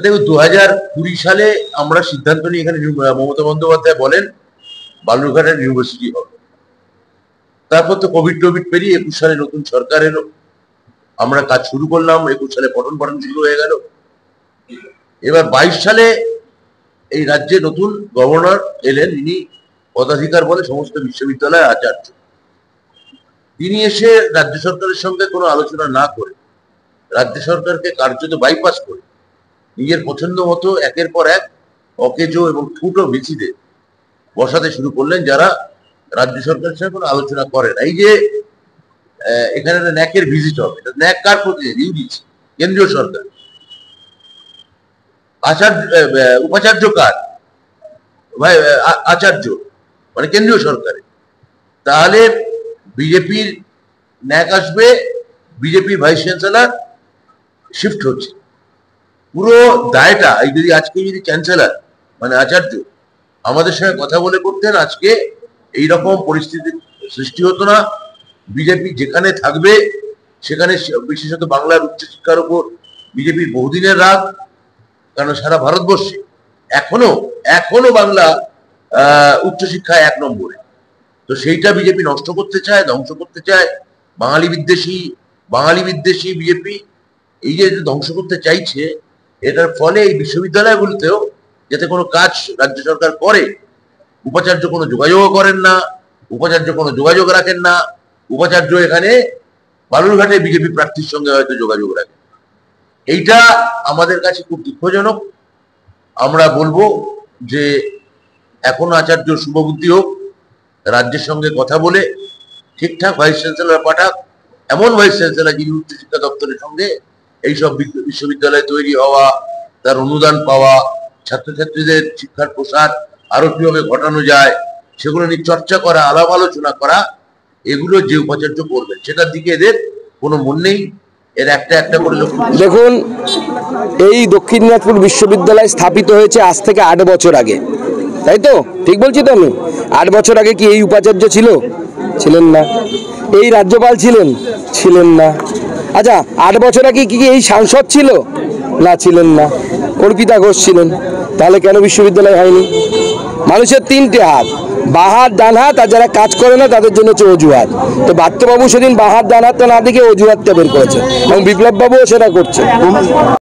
দেখুন 2020 সালে আমরা সিদ্ধান্ত নিয়ে এখানে মমতা বন্দ্যোপাধ্যায় বলেন বালুরঘাটের ইউনিভার্সিটি হবে। তারপর তো কোভিড পেরিয়ে 21 সালে নতুন সরকার এলো, আমরা কাজ শুরু করলাম। 21 সালে পঠন পাঠন শুরু হয়ে গেল। এবার 22 সালে এই রাজ্যে নতুন গভর্নর এলেন, ইনি পদাধিকার বলে সমস্ত বিশ্ববিদ্যালয়ের আচার্য। তিনি এসে রাজ্য সরকারের সঙ্গে কোনো আলোচনা না করে, রাজ্য সরকারকে কার্যত বাইপাস করে নিজের পছন্দ মতো একের পর এক অকেজো এবং ঠুটো ভিসিদের বসাতে শুরু করলেন, যারা রাজ্য সরকারের সঙ্গে কোনো আলোচনা করে না। এই যে এখানে ন্যাকের ভিজিট হবে, ন্যাক কার প্রতিনিধি? ইউজিসি, কেন্দ্রীয় সরকার। আচার্য উপাচার্য কার? ভাই আচার্য, মানে কেন্দ্রীয় সরকারে। তাহলে বিজেপির ন্যাক আসবে, বিজেপির ভাইস চ্যান্সেলর শিফট হচ্ছে। পুরো দায়টা এই যদি আজকে যদি চ্যান্সেলর মানে আচার্য আমাদের সঙ্গে কথা বলে করতেন, আজকে এইরকম পরিস্থিতির সৃষ্টি হতো না। বিজেপি যেখানে থাকবে সেখানে, বিশেষত বাংলার উচ্চশিক্ষার উপর বিজেপির বহুদিনের রাগ, কারণ সারা ভারতবর্ষে এখনো বাংলা উচ্চশিক্ষায় 1 নম্বরে। তো সেইটা বিজেপি নষ্ট করতে চায়, ধ্বংস করতে চায়। বাঙালি বিদ্বেষী বিজেপি এই যে ধ্বংস করতে চাইছে, এটার ফলে এই বিশ্ববিদ্যালয়গুলিতেও যাতে কোনো কাজ রাজ্য সরকার করে, উপাচার্য কোনো যোগাযোগ করেন না, উপাচার্য কোনো যোগাযোগ রাখেন না। উপাচার্য এখানে বালুরঘাটে বিজেপি প্রার্থীর সঙ্গে হয়তো যোগাযোগ রাখেন। এইটা আমাদের কাছে খুব দুঃখজনক। আমরা বলবো যে এখন আচার্য শুভবুদ্ধি হোক, রাজ্যের সঙ্গে কথা বলে ঠিকঠাক ভাইস চ্যান্সেলর পাঠাক, এমন ভাইস চ্যান্সেলর যিনি উচ্চশিক্ষা দপ্তরের সঙ্গে এইসব বিশ্ববিদ্যালয় তৈরি হওয়া, তার অনুদান পাওয়া, ছাত্রছাত্রীদের শিক্ষার প্রসার আরো কিভাবে ঘটানো যায় সেগুলো নিয়ে চর্চা করা, আলাপ আলোচনা করা, এগুলো যে উপাচার্য করবেন সেটার দিকে এদের কোনো মন নেই। এর একটা করে লক্ষ্য। দেখুন, এই দক্ষিণ দিনাজপুর বিশ্ববিদ্যালয় স্থাপিত হয়েছে আজ থেকে 8 বছর আগে, তাই তো? ঠিক বলছি তো আমি? 8 বছর আগে কি এই উপাচার্য ছিলেন না? এই রাজ্যপাল ছিলেন না? আচ্ছা, 8 বছর আগে কি এই সাংসদ ছিলেন না? অর্পিতা ঘোষ ছিলেন। তাহলে কেন বিশ্ববিদ্যালয় হয়নি? মানুষের 3টে হাত, বাঁ হাত, ডান হাত, আর যারা কাজ করে না তাদের জন্য হচ্ছে অজুহাত। তো বাত্যবাবু সেদিন বাঁ হাত ডান হাতটা না দেখে অজুহাতটা বের করেছে, এবং বিপ্লব বাবুও সেটা করছে।